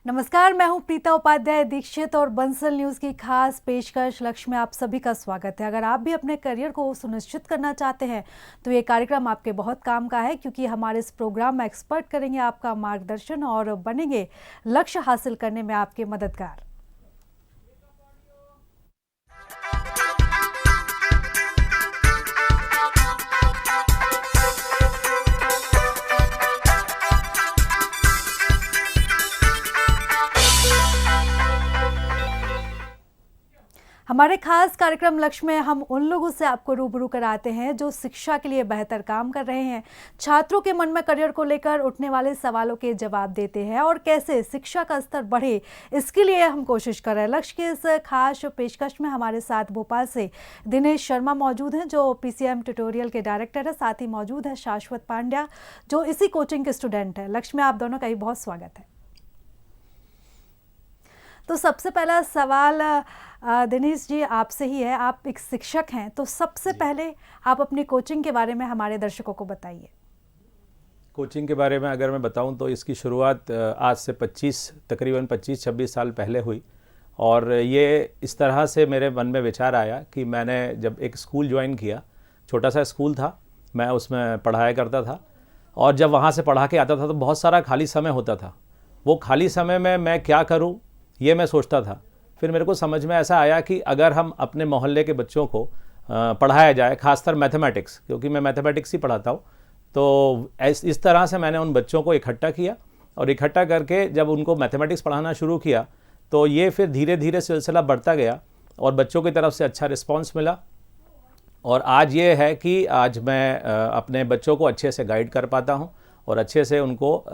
नमस्कार, मैं हूं प्रीता उपाध्याय दीक्षित और बंसल न्यूज़ की खास पेशकश लक्ष्य में आप सभी का स्वागत है। अगर आप भी अपने करियर को सुनिश्चित करना चाहते हैं तो ये कार्यक्रम आपके बहुत काम का है, क्योंकि हमारे इस प्रोग्राम में एक्सपर्ट करेंगे आपका मार्गदर्शन और बनेंगे लक्ष्य हासिल करने में आपके मददगार। हमारे खास कार्यक्रम लक्ष्य में हम उन लोगों से आपको रूबरू कराते हैं जो शिक्षा के लिए बेहतर काम कर रहे हैं, छात्रों के मन में करियर को लेकर उठने वाले सवालों के जवाब देते हैं और कैसे शिक्षा का स्तर बढ़े, इसके लिए हम कोशिश कर रहे हैं। लक्ष्य के इस खास पेशकश में हमारे साथ भोपाल से दिनेश शर्मा मौजूद हैं जो पीसीएम ट्यूटोरियल के डायरेक्टर है। साथ ही मौजूद है शाश्वत पांड्या जो इसी कोचिंग के स्टूडेंट है। लक्ष्य में आप दोनों का ही बहुत स्वागत है। तो सबसे पहला सवाल दिनेश जी आपसे ही है। आप एक शिक्षक हैं, तो सबसे पहले आप अपनी कोचिंग के बारे में हमारे दर्शकों को बताइए। कोचिंग के बारे में अगर मैं बताऊं तो इसकी शुरुआत आज से तकरीबन 25-26 साल पहले हुई। और ये इस तरह से मेरे मन में विचार आया कि मैंने जब एक स्कूल ज्वाइन किया, छोटा सा स्कूल था, मैं उसमें पढ़ाया करता था और जब वहाँ से पढ़ा के आता था तो बहुत सारा खाली समय होता था। वो खाली समय में मैं क्या करूँ ये मैं सोचता था। फिर मेरे को समझ में ऐसा आया कि अगर हम अपने मोहल्ले के बच्चों को पढ़ाया जाए, खासकर मैथमेटिक्स, क्योंकि मैं मैथमेटिक्स ही पढ़ाता हूँ, तो इस तरह से मैंने उन बच्चों को इकट्ठा किया और इकट्ठा करके जब उनको मैथमेटिक्स पढ़ाना शुरू किया तो ये फिर धीरे धीरे सिलसिला बढ़ता गया और बच्चों की तरफ से अच्छा रिस्पॉन्स मिला। और आज ये है कि आज मैं अपने बच्चों को अच्छे से गाइड कर पाता हूँ और अच्छे से उनको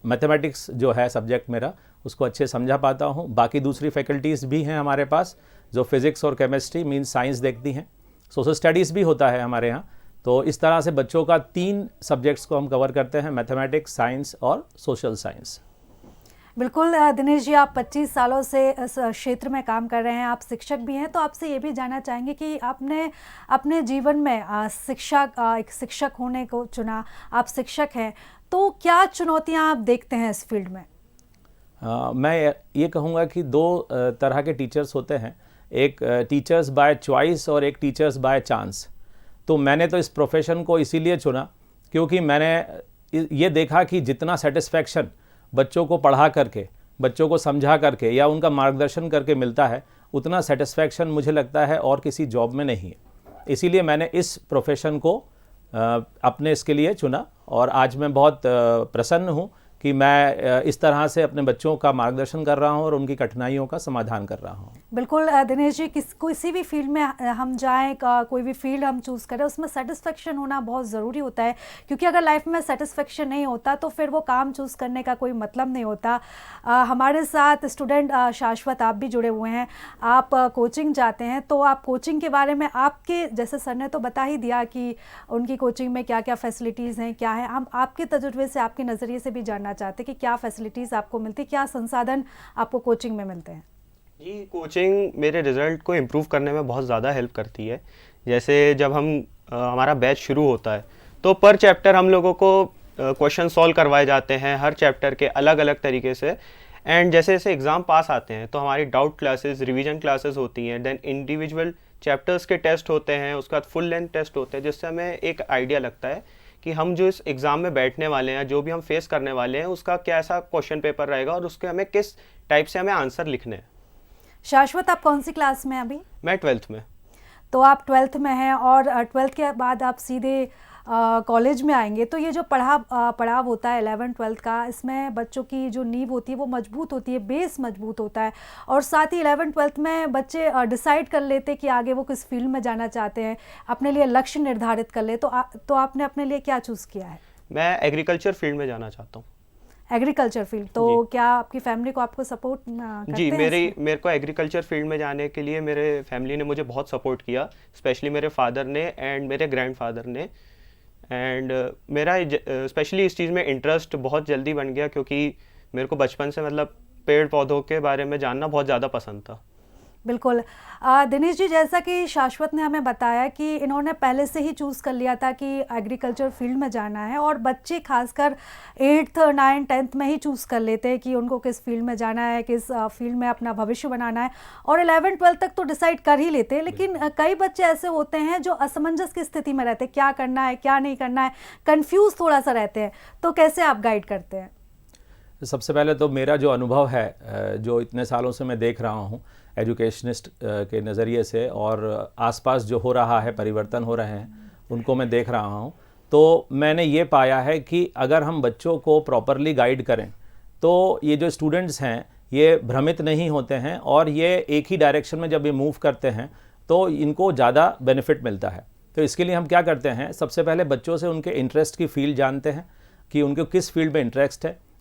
मैथमेटिक्स जो है सब्जेक्ट मेरा उसको अच्छे समझा पाता हूँ। बाकी दूसरी फैकल्टीज़ भी हैं हमारे पास जो फिज़िक्स और केमिस्ट्री मीन्स साइंस देखती हैं। सोशल स्टडीज़ भी होता है हमारे यहाँ। तो इस तरह से बच्चों का 3 सब्जेक्ट्स को हम कवर करते हैं, मैथमेटिक्स, साइंस और सोशल साइंस। बिल्कुल दिनेश जी, आप 25 सालों से इस क्षेत्र में काम कर रहे हैं, आप शिक्षक भी हैं, तो आपसे ये भी जानना चाहेंगे कि आपने अपने जीवन में एक शिक्षक होने को चुना। आप शिक्षक हैं, तो क्या चुनौतियाँ आप देखते हैं इस फील्ड में? मैं ये कहूँगा कि 2 तरह के टीचर्स होते हैं, एक टीचर्स बाय चॉइस और एक टीचर्स बाय चांस। तो मैंने तो इस प्रोफेशन को इसीलिए चुना क्योंकि मैंने ये देखा कि जितना सेटिस्फैक्शन बच्चों को पढ़ा करके, बच्चों को समझा करके या उनका मार्गदर्शन करके मिलता है, उतना सेटिस्फैक्शन मुझे लगता है और किसी जॉब में नहीं है। इसीलिए मैंने इस प्रोफेशन को अपने इसके लिए चुना और आज मैं बहुत प्रसन्न हूँ कि मैं इस तरह से अपने बच्चों का मार्गदर्शन कर रहा हूं और उनकी कठिनाइयों का समाधान कर रहा हूं। बिल्कुल दिनेश जी, किसी भी फील्ड में हम जाएं, कोई भी फील्ड हम चूज़ करें, उसमें सेटिस्फेक्शन होना बहुत ज़रूरी होता है, क्योंकि अगर लाइफ में सेटिस्फेक्शन नहीं होता तो फिर वो काम चूज़ करने का कोई मतलब नहीं होता। हमारे साथ स्टूडेंट शाश्वत आप भी जुड़े हुए हैं, आप कोचिंग जाते हैं, तो आप कोचिंग के बारे में, आपके जैसे सर ने तो बता ही दिया कि उनकी कोचिंग में क्या क्या फैसिलिटीज़ हैं, क्या है, हम आपके तजुर्बे से, आपके नज़रिए से भी जानना चाहते कि क्या फैसिलिटीज़ आपको मिलती, क्या संसाधन आपको कोचिंग में मिलते हैं? जी, कोचिंग मेरे रिज़ल्ट को इम्प्रूव करने में बहुत ज़्यादा हेल्प करती है। जैसे जब हमारा बैच शुरू होता है तो पर चैप्टर हम लोगों को क्वेश्चन सॉल्व करवाए जाते हैं, हर चैप्टर के अलग अलग तरीके से। एंड जैसे जैसे एग्ज़ाम पास आते हैं तो हमारी डाउट क्लासेस, रिवीजन क्लासेस होती हैं, देन इंडिविजुअल चैप्टर्स के टेस्ट होते हैं, उसके बाद फुल लेंथ टेस्ट होते हैं, जिससे हमें एक आइडिया लगता है कि हम जो इस एग्ज़ाम में बैठने वाले हैं, जो भी हम फेस करने वाले हैं, उसका कैसा क्वेश्चन पेपर रहेगा और उसके हमें किस टाइप से हमें आंसर लिखने हैं। शाश्वत, आप कौन सी क्लास में अभी? मैं 12th में। तो आप 12th में हैं और 12th के बाद आप सीधे कॉलेज में आएंगे, तो ये जो पड़ाव होता है 11th-12th का, इसमें बच्चों की जो नींव होती है वो मजबूत होती है, बेस मजबूत होता है, और साथ ही 11th-12th में बच्चे डिसाइड कर लेते हैं कि आगे वो किस फील्ड में जाना चाहते हैं, अपने लिए लक्ष्य निर्धारित कर ले। तो आपने अपने लिए क्या चूज़ किया है? मैं एग्रीकल्चर फील्ड में जाना चाहता हूँ। एग्रीकल्चर फील्ड, तो क्या आपकी फैमिली को आपको सपोर्ट करते जी, हैं? मेरे को एग्रीकल्चर फील्ड में जाने के लिए मेरे फैमिली ने मुझे बहुत सपोर्ट किया, स्पेशली मेरे फादर ने एंड मेरे ग्रैंडफादर ने। एंड मेरा स्पेशली इस चीज़ में इंटरेस्ट बहुत जल्दी बन गया क्योंकि मेरे को बचपन से मतलब पेड़ पौधों के बारे में जानना बहुत ज़्यादा पसंद था। बिल्कुल। दिनेश जी, जैसा कि शाश्वत ने हमें बताया कि इन्होंने पहले से ही चूज़ कर लिया था कि एग्रीकल्चर फील्ड में जाना है, और बच्चे खासकर 8th 9th 10th में ही चूज़ कर लेते हैं कि उनको किस फील्ड में जाना है, किस फील्ड में अपना भविष्य बनाना है, और 11th 12th तक तो डिसाइड कर ही लेते हैं। लेकिन कई बच्चे ऐसे होते हैं जो असमंजस की स्थिति में रहते हैं, क्या करना है क्या नहीं करना है, कन्फ्यूज़ थोड़ा सा रहते हैं, तो कैसे आप गाइड करते हैं? सबसे पहले तो मेरा जो अनुभव है, जो इतने सालों से मैं देख रहा हूँ एजुकेशनिस्ट के नज़रिए से, और आसपास जो हो रहा है, परिवर्तन हो रहे हैं, उनको मैं देख रहा हूँ, तो मैंने ये पाया है कि अगर हम बच्चों को प्रॉपरली गाइड करें तो ये जो स्टूडेंट्स हैं ये भ्रमित नहीं होते हैं, और ये एक ही डायरेक्शन में जब ये मूव करते हैं तो इनको ज़्यादा बेनिफिट मिलता है। तो इसके लिए हम क्या करते हैं, सबसे पहले बच्चों से उनके इंटरेस्ट की फील्ड जानते हैं कि उनको किस फील्ड में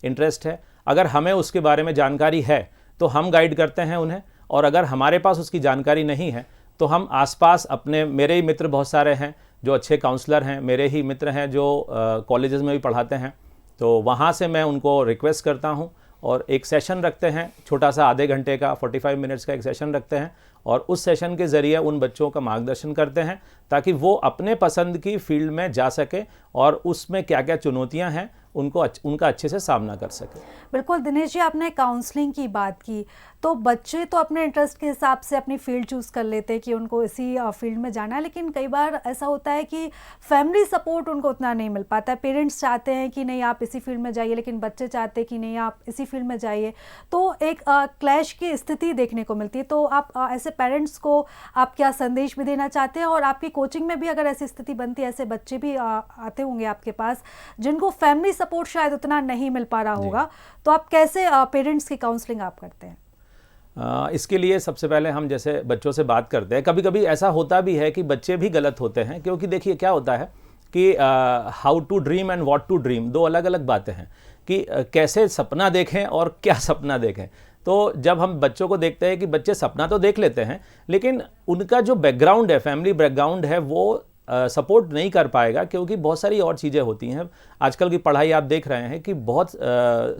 इंटरेस्ट है। अगर हमें उसके बारे में जानकारी है तो हम गाइड करते हैं उन्हें, और अगर हमारे पास उसकी जानकारी नहीं है तो हम आसपास अपने, मेरे ही मित्र बहुत सारे हैं जो अच्छे काउंसलर हैं, मेरे ही मित्र हैं जो कॉलेजेस में भी पढ़ाते हैं, तो वहाँ से मैं उनको रिक्वेस्ट करता हूँ और एक सेशन रखते हैं, छोटा सा आधे घंटे का 45 मिनट्स का एक सेशन रखते हैं, और उस सेशन के ज़रिए उन बच्चों का मार्गदर्शन करते हैं ताकि वो अपने पसंद की फील्ड में जा सके और उसमें क्या क्या चुनौतियां हैं उनका अच्छे से सामना कर सके। बिल्कुल दिनेश जी, आपने काउंसलिंग की बात की, तो बच्चे तो अपने इंटरेस्ट के हिसाब से अपनी फील्ड चूज़ कर लेते हैं कि उनको इसी फील्ड में जाना है, लेकिन कई बार ऐसा होता है कि फैमिली सपोर्ट उनको उतना नहीं मिल पाता है। पेरेंट्स चाहते हैं कि नहीं आप इसी फील्ड में जाइए, लेकिन बच्चे चाहते हैं कि नहीं आप इसी फील्ड में जाइए, तो एक क्लैश की स्थिति देखने को मिलती है। तो आप ऐसे पेरेंट्स को आप क्या संदेश भी देना चाहते हैं, और आपकी कोचिंग में भी अगर ऐसी स्थिति बनती है, ऐसे बच्चे भी आते होंगे आपके पास जिनको फैमिली सपोर्ट शायद उतना नहीं मिल पा रहा होगा, तो आप कैसे पेरेंट्स की काउंसलिंग आप करते हैं? इसके लिए सबसे पहले हम जैसे बच्चों से बात करते हैं, कभी कभी ऐसा होता भी है कि बच्चे भी गलत होते हैं, क्योंकि देखिए क्या होता है कि how to dream and what to dream दो अलग अलग बातें हैं कि कैसे सपना देखें और क्या सपना देखें। तो जब हम बच्चों को देखते हैं कि बच्चे सपना तो देख लेते हैं, लेकिन उनका जो बैकग्राउंड है, फैमिली बैकग्राउंड है, वो सपोर्ट नहीं कर पाएगा, क्योंकि बहुत सारी और चीज़ें होती हैं। आजकल की पढ़ाई आप देख रहे हैं कि बहुत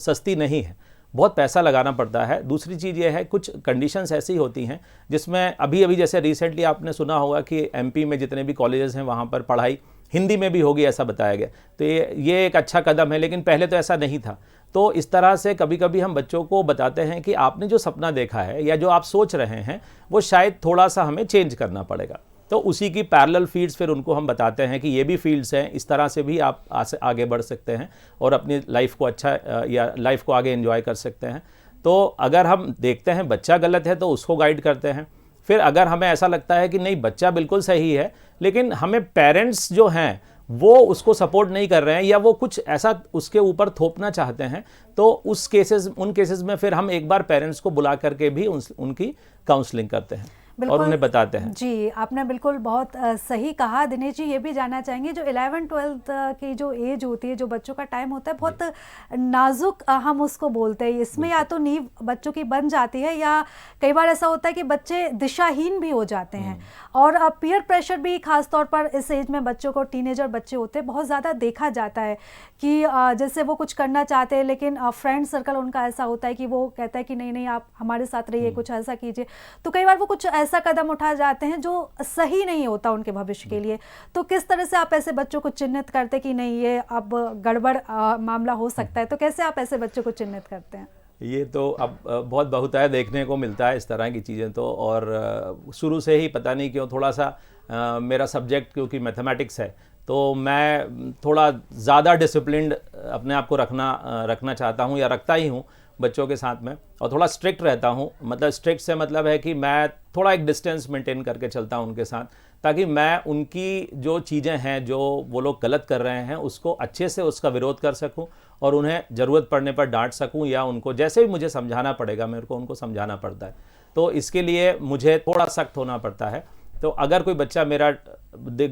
सस्ती नहीं है, बहुत पैसा लगाना पड़ता है। दूसरी चीज़ ये है, कुछ कंडीशंस ऐसी होती हैं जिसमें अभी अभी जैसे रिसेंटली आपने सुना होगा कि एमपी में जितने भी कॉलेजेस हैं वहाँ पर पढ़ाई हिंदी में भी होगी, ऐसा बताया गया। तो ये एक अच्छा कदम है, लेकिन पहले तो ऐसा नहीं था। तो इस तरह से कभी कभी हम बच्चों को बताते हैं कि आपने जो सपना देखा है या जो आप सोच रहे हैं वो शायद थोड़ा सा हमें चेंज करना पड़ेगा। तो उसी की पैरेलल फील्ड्स फिर उनको हम बताते हैं कि ये भी फील्ड्स हैं, इस तरह से भी आप आगे बढ़ सकते हैं और अपनी लाइफ को अच्छा या लाइफ को आगे एंजॉय कर सकते हैं। तो अगर हम देखते हैं बच्चा गलत है तो उसको गाइड करते हैं। फिर अगर हमें ऐसा लगता है कि नहीं बच्चा बिल्कुल सही है, लेकिन हमें पेरेंट्स जो हैं वो उसको सपोर्ट नहीं कर रहे हैं या वो कुछ ऐसा उसके ऊपर थोपना चाहते हैं, तो उन केसेस में फिर हम एक बार पेरेंट्स को बुला करके भी उनकी काउंसलिंग करते हैं और उन्हें बताते हैं। जी, आपने बिल्कुल बहुत सही कहा। दिनेश जी, ये भी जानना चाहेंगे, जो 11th-12th की जो एज होती है, जो बच्चों का टाइम होता है, बहुत नाजुक हम उसको बोलते हैं, इसमें या तो नींव बच्चों की बन जाती है या कई बार ऐसा होता है कि बच्चे दिशाहीन भी हो जाते हैं। और पीयर प्रेशर भी खास तौर पर इस एज में बच्चों को, टीनेजर बच्चे होते हैं, बहुत ज़्यादा देखा जाता है कि जैसे वो कुछ करना चाहते हैं, लेकिन फ्रेंड सर्कल उनका ऐसा होता है कि वो कहता है कि नहीं नहीं आप हमारे साथ रहिए, कुछ ऐसा कीजिए। तो कई बार वो कुछ ऐसा कदम उठा जाते हैं जो सही नहीं होता उनके भविष्य के लिए। तो किस तरह से आप ऐसे बच्चों को चिन्हित करते कि नहीं ये अब गड़बड़ मामला हो सकता है, तो कैसे आप ऐसे बच्चों को चिन्हित करते हैं? ये तो अब बहुत बहुतायत देखने को मिलता है इस तरह की चीज़ें तो, और शुरू से ही पता नहीं क्यों थोड़ा सा मेरा सब्जेक्ट क्योंकि मैथमेटिक्स है, तो मैं थोड़ा ज़्यादा डिसिप्लिन्ड अपने आप को रखना चाहता हूँ या रखता ही हूँ बच्चों के साथ में, और थोड़ा स्ट्रिक्ट रहता हूँ। मतलब स्ट्रिक्ट से मतलब है कि मैं थोड़ा एक डिस्टेंस मेंटेन करके चलता हूँ उनके साथ, ताकि मैं उनकी जो चीज़ें हैं जो वो लोग गलत कर रहे हैं उसको अच्छे से उसका विरोध कर सकूँ और उन्हें ज़रूरत पड़ने पर डांट सकूँ, या उनको जैसे भी मुझे समझाना पड़ेगा मेरे को उनको समझाना पड़ता है। तो इसके लिए मुझे थोड़ा सख्त होना पड़ता है। तो अगर कोई बच्चा मेरा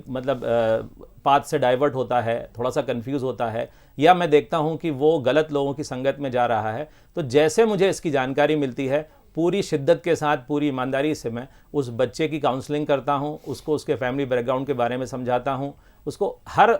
मतलब पाथ से डाइवर्ट होता है, थोड़ा सा कंफ्यूज होता है, या मैं देखता हूं कि वो गलत लोगों की संगत में जा रहा है, तो जैसे मुझे इसकी जानकारी मिलती है पूरी शिद्दत के साथ, पूरी ईमानदारी से मैं उस बच्चे की काउंसलिंग करता हूं, उसको उसके फैमिली बैकग्राउंड के बारे में समझाता हूं, उसको हर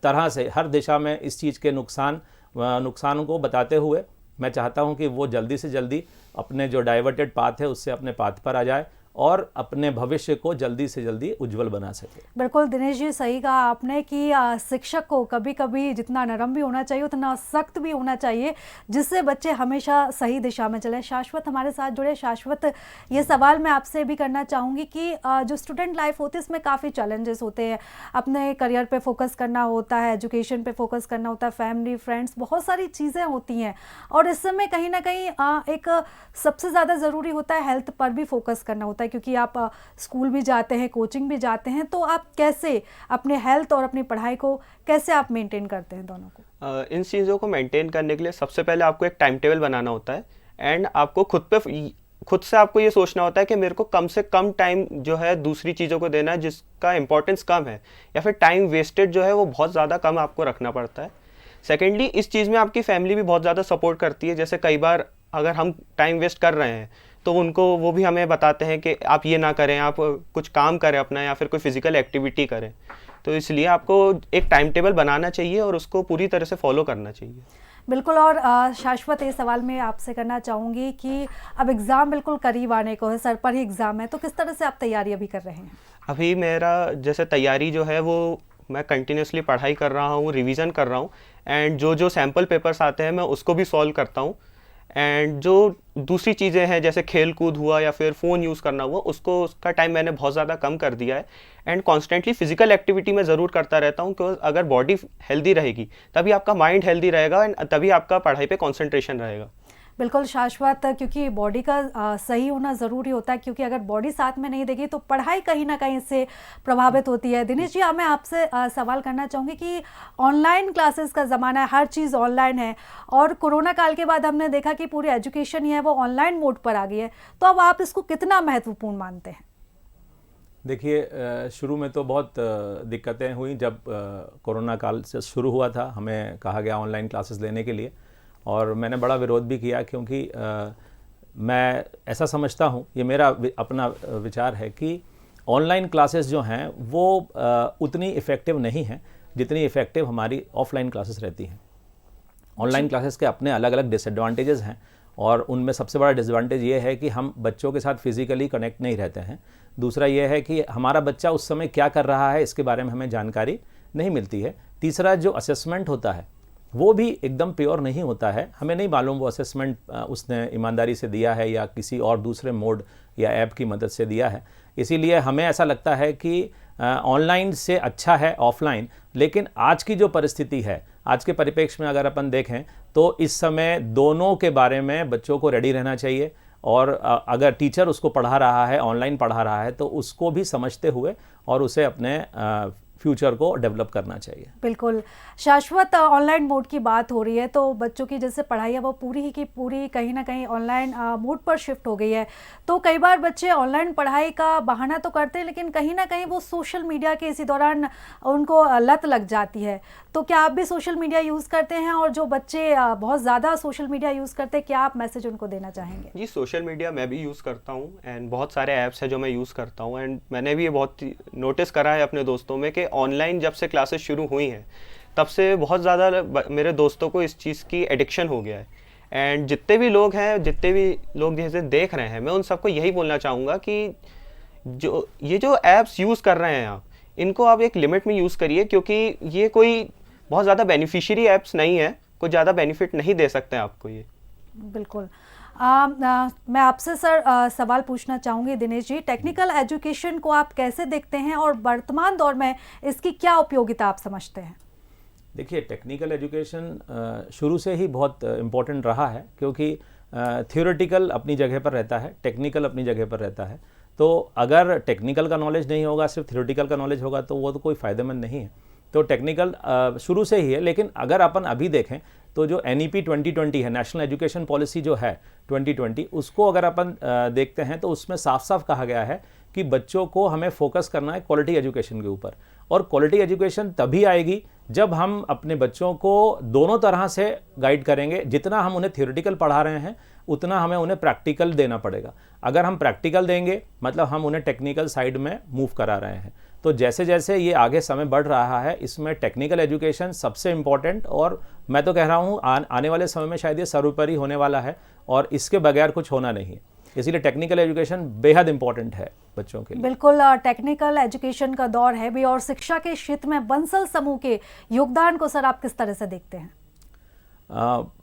तरह से हर दिशा में इस चीज़ के नुकसान को बताते हुए मैं चाहता हूं कि वो जल्दी से जल्दी अपने जो डाइवर्टेड पाथ है उससे अपने पाथ पर आ जाए और अपने भविष्य को जल्दी से जल्दी उज्जवल बना सके। बिल्कुल दिनेश जी, सही कहा आपने कि शिक्षक को कभी कभी जितना नरम भी होना चाहिए उतना सख्त भी होना चाहिए, जिससे बच्चे हमेशा सही दिशा में चले। शाश्वत हमारे साथ जुड़े। शाश्वत, ये सवाल मैं आपसे भी करना चाहूँगी कि जो स्टूडेंट लाइफ होती है इसमें काफ़ी चैलेंजेस होते हैं। अपने करियर पे फोकस करना होता है, एजुकेशन पे फोकस करना होता है, फैमिली, फ्रेंड्स, बहुत सारी चीज़ें होती हैं और इस समय कहीं ना कहीं एक सबसे ज़्यादा ज़रूरी होता है हेल्थ पर भी फोकस करना होता है, क्योंकि आप स्कूल भी जाते हैं, कोचिंग भी जाते हैं, तो आप कैसे अपने हेल्थ और अपनी पढ़ाई को कैसे आप मेंटेन करते हैं दोनों को? इन चीज़ों को मेंटेन करने के लिए सबसे पहले आपको एक टाइम टेबल बनाना होता है एंड आपको खुद से आपको ये सोचना होता है कि मेरे को कम से कम टाइम जो है दूसरी चीज़ों को देना है जिसका इंपॉर्टेंस कम है, या फिर टाइम वेस्टेड जो है वो बहुत ज़्यादा कम आपको रखना पड़ता है। सेकेंडली, इस चीज़ में आपकी फैमिली भी बहुत ज़्यादा सपोर्ट करती है। जैसे कई बार अगर हम टाइम वेस्ट कर रहे हैं तो वो भी हमें बताते हैं कि आप ये ना करें, आप कुछ काम करें अपना, या फिर कोई फिजिकल एक्टिविटी करें। तो इसलिए आपको एक टाइम टेबल बनाना चाहिए और उसको पूरी तरह से फॉलो करना चाहिए। बिल्कुल। और शाश्वत, ये सवाल मैं आपसे करना चाहूँगी कि अब एग्ज़ाम बिल्कुल करीब आने को है, सर पर ही एग्ज़ाम है, तो किस तरह से आप तैयारी अभी कर रहे हैं? अभी मेरा जैसे तैयारी जो है वो मैं कंटिन्यूसली पढ़ाई कर रहा हूँ, रिवीजन कर रहा हूँ एंड जो सैम्पल पेपर्स आते हैं मैं उसको भी सॉल्व करता हूँ। एंड जो दूसरी चीज़ें हैं जैसे खेल कूद हुआ या फिर फ़ोन यूज़ करना हुआ, उसका टाइम मैंने बहुत ज़्यादा कम कर दिया है। एंड कॉन्स्टेंटली फिजिकल एक्टिविटी मैं ज़रूर करता रहता हूँ, क्योंकि अगर बॉडी हेल्दी रहेगी तभी आपका माइंड हेल्दी रहेगा एंड तभी आपका पढ़ाई पे कंसंट्रेशन रहेगा। बिल्कुल शाश्वत, क्योंकि बॉडी का सही होना ज़रूरी होता है, क्योंकि अगर बॉडी साथ में नहीं देगी तो पढ़ाई कहीं ना कहीं इससे प्रभावित होती है। दिनेश जी, मैं आपसे सवाल करना चाहूँगी कि ऑनलाइन क्लासेस का ज़माना है, हर चीज़ ऑनलाइन है और कोरोना काल के बाद हमने देखा कि पूरी एजुकेशन ही है वो ऑनलाइन मोड पर आ गई है, तो अब आप इसको कितना महत्वपूर्ण मानते हैं? देखिए, शुरू में तो बहुत दिक्कतें हुई जब कोरोना काल से शुरू हुआ था, हमें कहा गया ऑनलाइन क्लासेस लेने के लिए और मैंने बड़ा विरोध भी किया, क्योंकि मैं ऐसा समझता हूँ, ये मेरा अपना विचार है कि ऑनलाइन क्लासेस जो हैं वो उतनी इफ़ेक्टिव नहीं हैं जितनी इफ़ेक्टिव हमारी ऑफलाइन क्लासेस रहती हैं। ऑनलाइन क्लासेस के अपने अलग अलग डिसएडवांटेजेस हैं और उनमें सबसे बड़ा डिसएडवांटेज ये है कि हम बच्चों के साथ फिज़िकली कनेक्ट नहीं रहते हैं। दूसरा ये है कि हमारा बच्चा उस समय क्या कर रहा है इसके बारे में हमें जानकारी नहीं मिलती है। तीसरा, जो असेसमेंट होता है वो भी एकदम प्योर नहीं होता है, हमें नहीं मालूम वो असेसमेंट उसने ईमानदारी से दिया है या किसी और दूसरे मोड या ऐप की मदद से दिया है। इसीलिए हमें ऐसा लगता है कि ऑनलाइन से अच्छा है ऑफलाइन। लेकिन आज की जो परिस्थिति है, आज के परिप्रेक्ष्य में अगर अपन देखें तो इस समय दोनों के बारे में बच्चों को रेडी रहना चाहिए और अगर टीचर उसको पढ़ा रहा है, ऑनलाइन पढ़ा रहा है, तो उसको भी समझते हुए और उसे अपने फ्यूचर को डेवलप करना चाहिए। बिल्कुल शाश्वत, ऑनलाइन मोड की बात हो रही है तो बच्चों की जैसे पढ़ाई है वो पूरी ही की पूरी कहीं ना कहीं ऑनलाइन मोड पर शिफ्ट हो गई है। तो कई बार बच्चे ऑनलाइन पढ़ाई का बहाना तो करते हैं, लेकिन कहीं ना कहीं वो सोशल मीडिया के इसी दौरान उनको लत लग जाती है। तो क्या आप भी सोशल मीडिया यूज़ करते हैं? और जो बच्चे बहुत ज़्यादा सोशल मीडिया यूज़ करते हैं, क्या आप मैसेज उनको देना चाहेंगे? जी, सोशल मीडिया मैं भी यूज़ करता हूँ एंड बहुत सारे ऐप्स हैं जो मैं यूज़ करता हूँ एंड मैंने भी ये बहुत नोटिस करा है अपने दोस्तों में कि ऑनलाइन जब से क्लासेस शुरू हुई हैं तब से बहुत ज़्यादा मेरे दोस्तों को इस चीज़ की एडिक्शन हो गया है। एंड जितने भी लोग जैसे देख रहे हैं, मैं उन सबको यही बोलना चाहूँगा कि जो ऐप्स यूज़ कर रहे हैं आप, इनको आप एक लिमिट में यूज़ करिए, क्योंकि ये कोई बहुत ज़्यादा बेनिफिशियरी ऐप्स नहीं है, कुछ ज़्यादा बेनिफिट नहीं दे सकते हैं आपको ये। बिल्कुल। मैं आपसे सर सवाल पूछना चाहूँगी दिनेश जी, टेक्निकल एजुकेशन को आप कैसे देखते हैं और वर्तमान दौर में इसकी क्या उपयोगिता आप समझते हैं? देखिए, टेक्निकल एजुकेशन शुरू से ही बहुत इम्पोर्टेंट रहा है, क्योंकि थियोरेटिकल अपनी जगह पर रहता है, टेक्निकल अपनी जगह पर रहता है। तो अगर टेक्निकल का नॉलेज नहीं होगा, सिर्फ थियोरेटिकल का नॉलेज होगा, तो वो तो कोई फ़ायदेमंद नहीं है। तो टेक्निकल शुरू से ही है। लेकिन अगर अपन अभी देखें तो जो NEP 2020 है, नेशनल एजुकेशन पॉलिसी जो है 2020, उसको अगर अपन देखते हैं तो उसमें साफ साफ कहा गया है कि बच्चों को हमें फोकस करना है क्वालिटी एजुकेशन के ऊपर। और क्वालिटी एजुकेशन तभी आएगी जब हम अपने बच्चों को दोनों तरह से गाइड करेंगे। जितना हम उन्हें थियोरेटिकल पढ़ा रहे हैं उतना हमें उन्हें प्रैक्टिकल देना पड़ेगा। अगर हम प्रैक्टिकल देंगे मतलब हम उन्हें टेक्निकल साइड में मूव करा रहे हैं। तो जैसे जैसे ये आगे समय बढ़ रहा है, इसमें टेक्निकल एजुकेशन सबसे इम्पॉर्टेंट, और मैं तो कह रहा हूँ आने वाले समय में शायद ये सर्वोपरि होने वाला है और इसके बगैर कुछ होना नहीं है। इसीलिए टेक्निकल एजुकेशन बेहद इंपॉर्टेंट है बच्चों के लिए। बिल्कुल, टेक्निकल एजुकेशन का दौर है भी, और शिक्षा के क्षेत्र में बंसल समूह के योगदान को सर आप किस तरह से देखते हैं?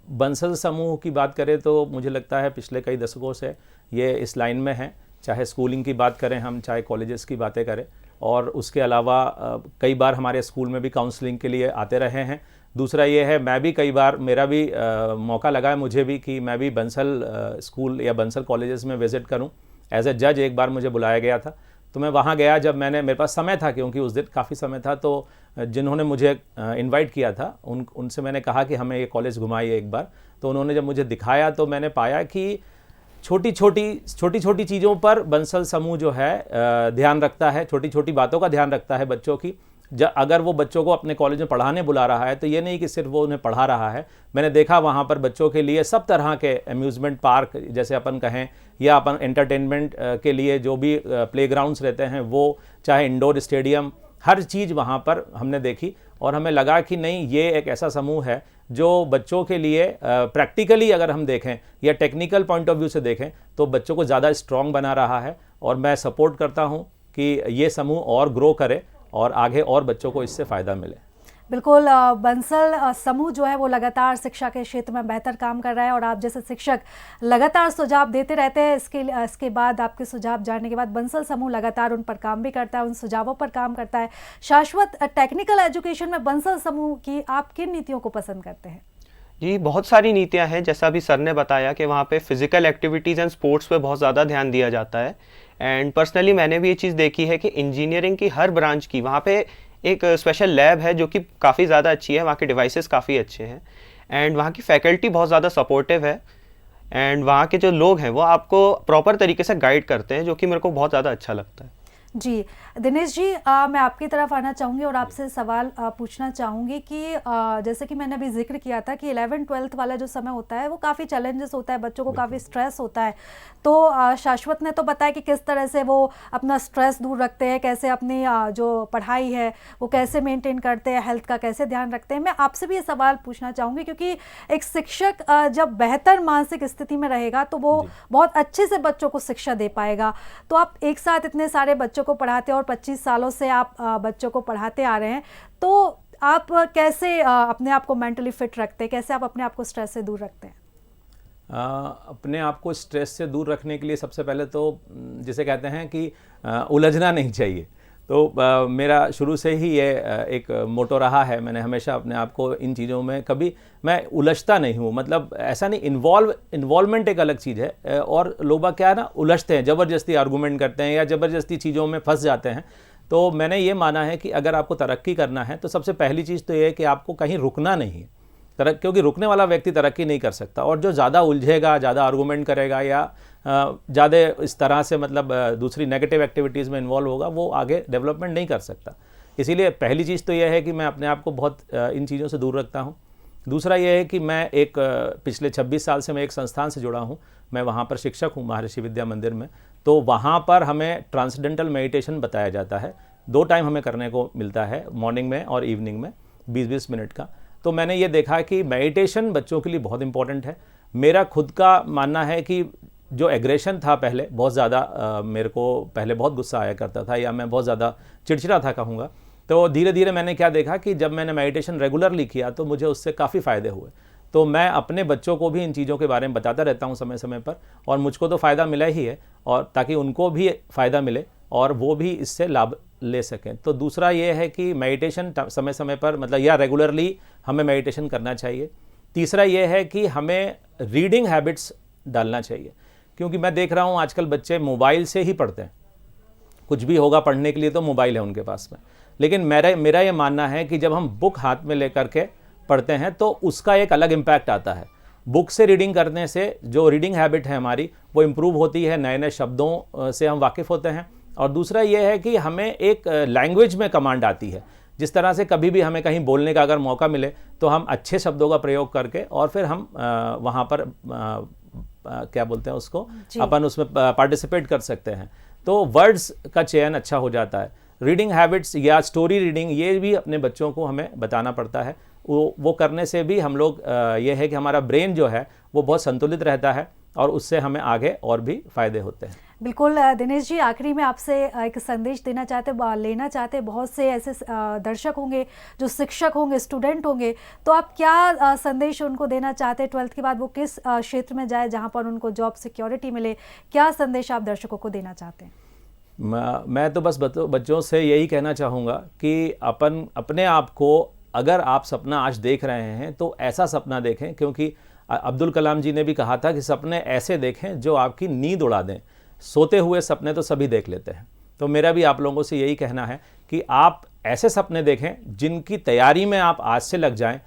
बंसल समूह की बात करें तो मुझे लगता है पिछले कई दशकों से ये इस लाइन में है, चाहे स्कूलिंग की बात करें हम, चाहे कॉलेजेस की बातें करें, और उसके अलावा कई बार हमारे स्कूल में भी काउंसलिंग के लिए आते रहे हैं। दूसरा ये है, मैं भी कई बार, मेरा भी मौका लगा है मुझे भी कि मैं भी बंसल स्कूल या बंसल कॉलेजेस में विज़िट करूं। एज ए जज एक बार मुझे बुलाया गया था, तो मैं वहाँ गया। जब मेरे पास समय था, क्योंकि उस दिन काफ़ी समय था, तो जिन्होंने मुझे इनवाइट किया था उनसे मैंने कहा कि हमें ये कॉलेज घुमाइए एक बार। तो उन्होंने जब मुझे दिखाया तो मैंने पाया कि छोटी छोटी चीज़ों पर बंसल समूह जो है ध्यान रखता है, छोटी छोटी बातों का ध्यान रखता है बच्चों की। अगर वो बच्चों को अपने कॉलेज में पढ़ाने बुला रहा है तो ये नहीं कि सिर्फ वो उन्हें पढ़ा रहा है। मैंने देखा वहाँ पर बच्चों के लिए सब तरह के अम्यूज़मेंट पार्क, जैसे अपन कहें, या अपन एंटरटेनमेंट के लिए जो भी प्लेग्राउंड्स रहते हैं, वो चाहे इंडोर स्टेडियम, हर चीज़ वहाँ पर हमने देखी। और हमें लगा कि नहीं, ये एक ऐसा समूह है जो बच्चों के लिए प्रैक्टिकली अगर हम देखें या टेक्निकल पॉइंट ऑफ व्यू से देखें तो बच्चों को ज़्यादा स्ट्रॉन्ग बना रहा है। और मैं सपोर्ट करता हूँ कि ये समूह और ग्रो करे और आगे और बच्चों को इससे फ़ायदा मिले। बिल्कुल, बंसल समूह जो है वो लगातार शिक्षा के क्षेत्र में बेहतर काम कर रहा है, और आप जैसे शिक्षक लगातार सुझाव देते रहते हैं। इसके बाद आपके सुझाव जानने के बाद बंसल समूह लगातार उन पर काम भी करता है, उन सुझावों पर काम करता है। शाश्वत, टेक्निकल एजुकेशन में बंसल समूह की आप किन नीतियों को पसंद करते हैं? जी, बहुत सारी नीतियां हैं। जैसा अभी सर ने बताया कि वहाँ पे फिजिकल एक्टिविटीज़ एंड स्पोर्ट्स पे बहुत ज़्यादा ध्यान दिया जाता है। एंड पर्सनली मैंने भी ये चीज़ देखी है कि इंजीनियरिंग की हर ब्रांच की वहाँ पे एक स्पेशल लैब है जो कि काफ़ी ज़्यादा अच्छी है, वहाँ के डिवाइसेस काफ़ी अच्छे हैं, एंड वहाँ की फैकल्टी बहुत ज़्यादा सपोर्टिव है, एंड वहाँ के जो लोग हैं वो आपको प्रॉपर तरीके से गाइड करते हैं, जो कि मेरे को बहुत ज़्यादा अच्छा लगता है। जी दिनेश जी, मैं आपकी तरफ आना चाहूँगी और आपसे सवाल पूछना चाहूँगी कि जैसे कि मैंने अभी जिक्र किया था कि 11th-12th वाला जो समय होता है वो काफ़ी चैलेंजेस होता है, बच्चों को काफ़ी स्ट्रेस होता है। तो शाश्वत ने तो बताया कि किस तरह से वो अपना स्ट्रेस दूर रखते हैं, कैसे अपनी जो पढ़ाई है वो कैसे मेंटेन करते हैं, हेल्थ का कैसे ध्यान रखते हैं। मैं आपसे भी ये सवाल पूछना चाहूँगी क्योंकि एक शिक्षक जब बेहतर मानसिक स्थिति में रहेगा तो वो बहुत अच्छे से बच्चों को शिक्षा दे पाएगा। तो आप एक साथ इतने सारे बच्चों को पढ़ाते हैं और 25 सालों से आप बच्चों को पढ़ाते आ रहे हैं, तो आप कैसे अपने आप को मेंटली फिट रखते हैं, कैसे आप अपने आप को स्ट्रेस से दूर रखते हैं? अपने आप को स्ट्रेस से दूर रखने के लिए सबसे पहले तो जिसे कहते हैं कि उलझना नहीं चाहिए। तो मेरा शुरू से ही ये एक मोटो रहा है, मैंने हमेशा अपने आप को इन चीज़ों में कभी मैं उलझता नहीं हूँ। मतलब ऐसा नहीं, इन्वॉल्वमेंट एक अलग चीज़ है, और लोग क्या है ना, उलझते हैं, ज़बरदस्ती आर्गूमेंट करते हैं या ज़बरदस्ती चीज़ों में फंस जाते हैं। तो मैंने ये माना है कि अगर आपको तरक्की करना है तो सबसे पहली चीज़ तो ये है कि आपको कहीं रुकना नहीं है, क्योंकि रुकने वाला व्यक्ति तरक्की नहीं कर सकता। और जो ज़्यादा उलझेगा, ज़्यादा आर्गूमेंट करेगा या ज़्यादा इस तरह से मतलब दूसरी नेगेटिव एक्टिविटीज़ में इन्वॉल्व होगा, वो आगे डेवलपमेंट नहीं कर सकता। इसीलिए पहली चीज़ तो यह है कि मैं अपने आप को बहुत इन चीज़ों से दूर रखता हूँ। दूसरा ये है कि मैं एक पिछले 26 साल से मैं एक संस्थान से जुड़ा हूँ, मैं वहाँ पर शिक्षक हूँ महर्षि विद्या मंदिर में। तो वहाँ पर हमें ट्रांसेंडेंटल मेडिटेशन बताया जाता है, 2 टाइम हमें करने को मिलता है, मॉर्निंग में और इवनिंग में 20-20 मिनट का। तो मैंने ये देखा कि मेडिटेशन बच्चों के लिए बहुत इंपॉर्टेंट है। मेरा खुद का मानना है कि जो एग्रेशन था पहले बहुत ज़्यादा, मेरे को पहले बहुत गुस्सा आया करता था या मैं बहुत ज़्यादा चिड़चिड़ा था कहूँगा। तो धीरे धीरे मैंने क्या देखा कि जब मैंने मेडिटेशन रेगुलरली किया तो मुझे उससे काफ़ी फ़ायदे हुए। तो मैं अपने बच्चों को भी इन चीज़ों के बारे में बताता रहता हूँ समय समय पर, और मुझको तो फ़ायदा मिला ही है, और ताकि उनको भी फ़ायदा मिले और वो भी इससे लाभ ले सकें। तो दूसरा ये है कि मेडिटेशन समय समय पर मतलब या रेगुलरली हमें मेडिटेशन करना चाहिए। तीसरा ये है कि हमें रीडिंग हैबिट्स डालना चाहिए, क्योंकि मैं देख रहा हूँ आजकल बच्चे मोबाइल से ही पढ़ते हैं, कुछ भी होगा पढ़ने के लिए तो मोबाइल है उनके पास में। लेकिन मेरा ये मानना है कि जब हम बुक हाथ में लेकर के पढ़ते हैं तो उसका एक अलग इम्पैक्ट आता है। बुक से रीडिंग करने से जो रीडिंग हैबिट है हमारी वो इम्प्रूव होती है, नए नए शब्दों से हम वाकिफ़ होते हैं। और दूसरा ये है कि हमें एक लैंग्वेज में कमांड आती है, जिस तरह से कभी भी हमें कहीं बोलने का अगर मौका मिले तो हम अच्छे शब्दों का प्रयोग करके और फिर हम वहाँ पर क्या बोलते हैं उसको, अपन उसमें पार्टिसिपेट कर सकते हैं। तो वर्ड्स का चयन अच्छा हो जाता है। रीडिंग हैबिट्स या स्टोरी रीडिंग, ये भी अपने बच्चों को हमें बताना पड़ता है। वो करने से भी हम लोग ये है कि हमारा ब्रेन जो है वो बहुत संतुलित रहता है और उससे हमें आगे और भी फ़ायदे होते हैं। बिल्कुल दिनेश जी, आखिरी में आपसे एक संदेश लेना चाहते, बहुत से ऐसे दर्शक होंगे जो शिक्षक होंगे, स्टूडेंट होंगे, तो आप क्या संदेश उनको देना चाहते हैं? 12th के बाद वो किस क्षेत्र में जाए जहां पर उनको जॉब सिक्योरिटी मिले? क्या संदेश आप दर्शकों को देना चाहते हैं? मैं तो बस बच्चों से यही कहना चाहूँगा कि अपने आप को, अगर आप सपना आज देख रहे हैं तो ऐसा सपना देखें, क्योंकि अब्दुल कलाम जी ने भी कहा था कि सपने ऐसे देखें जो आपकी नींद उड़ा दें। सोते हुए सपने तो सभी देख लेते हैं, तो मेरा भी आप लोगों से यही कहना है कि आप ऐसे सपने देखें जिनकी तैयारी में आप आज से लग जाएं,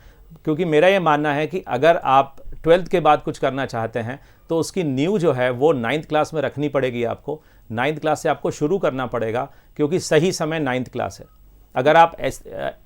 क्योंकि मेरा ये मानना है कि अगर आप 12th के बाद कुछ करना चाहते हैं तो उसकी नींव जो है वो 9th क्लास में रखनी पड़ेगी। आपको 9th क्लास से आपको शुरू करना पड़ेगा, क्योंकि सही समय 9th क्लास है। अगर आप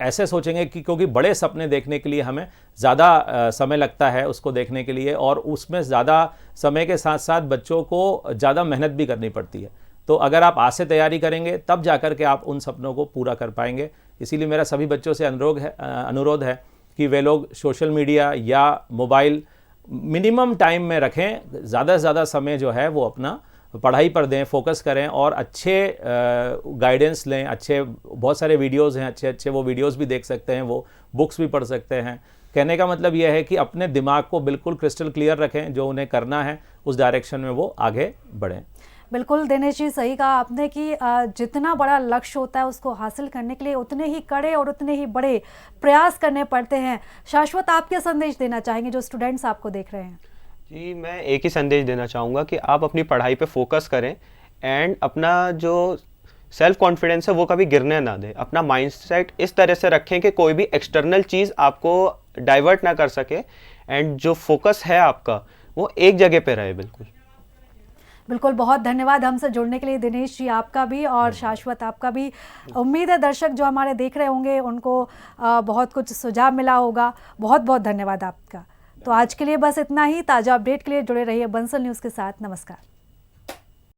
ऐसे सोचेंगे कि क्योंकि बड़े सपने देखने के लिए हमें ज़्यादा समय लगता है उसको देखने के लिए, और उसमें ज़्यादा समय के साथ साथ बच्चों को ज़्यादा मेहनत भी करनी पड़ती है, तो अगर आप आज से तैयारी करेंगे तब जाकर के आप उन सपनों को पूरा कर पाएंगे। इसीलिए मेरा सभी बच्चों से अनुरोध है कि वे लोग सोशल मीडिया या मोबाइल मिनिमम टाइम में रखें, ज़्यादा से ज़्यादा समय जो है वो अपना पढ़ाई पर दें, फोकस करें और अच्छे गाइडेंस लें। बहुत सारे वीडियोस हैं, अच्छे वो वीडियोस भी देख सकते हैं, वो बुक्स भी पढ़ सकते हैं। कहने का मतलब यह है कि अपने दिमाग को बिल्कुल क्रिस्टल क्लियर रखें, जो उन्हें करना है उस डायरेक्शन में वो आगे बढ़ें। बिल्कुल दिनेश जी, सही कहा आपने कि जितना बड़ा लक्ष्य होता है उसको हासिल करने के लिए उतने ही कड़े और उतने ही बड़े प्रयास करने पड़ते हैं। शाश्वत, आप क्या संदेश देना चाहेंगे जो स्टूडेंट्स आपको देख रहे हैं? जी, मैं एक ही संदेश देना चाहूँगा कि आप अपनी पढ़ाई पे फोकस करें एंड अपना जो सेल्फ कॉन्फिडेंस है वो कभी गिरने ना दें। अपना माइंडसेट इस तरह से रखें कि कोई भी एक्सटर्नल चीज़ आपको डाइवर्ट ना कर सके एंड जो फोकस है आपका वो एक जगह पे रहे। बिल्कुल, बहुत धन्यवाद हमसे जुड़ने के लिए दिनेश जी, आपका भी और शाश्वत आपका भी। उम्मीद है दर्शक जो हमारे देख रहे होंगे उनको बहुत कुछ सुझाव मिला होगा। बहुत बहुत धन्यवाद आपका। तो आज के लिए बस इतना ही। ताज़ा अपडेट के लिए जुड़े रहिए बंसल न्यूज़ के साथ। नमस्कार।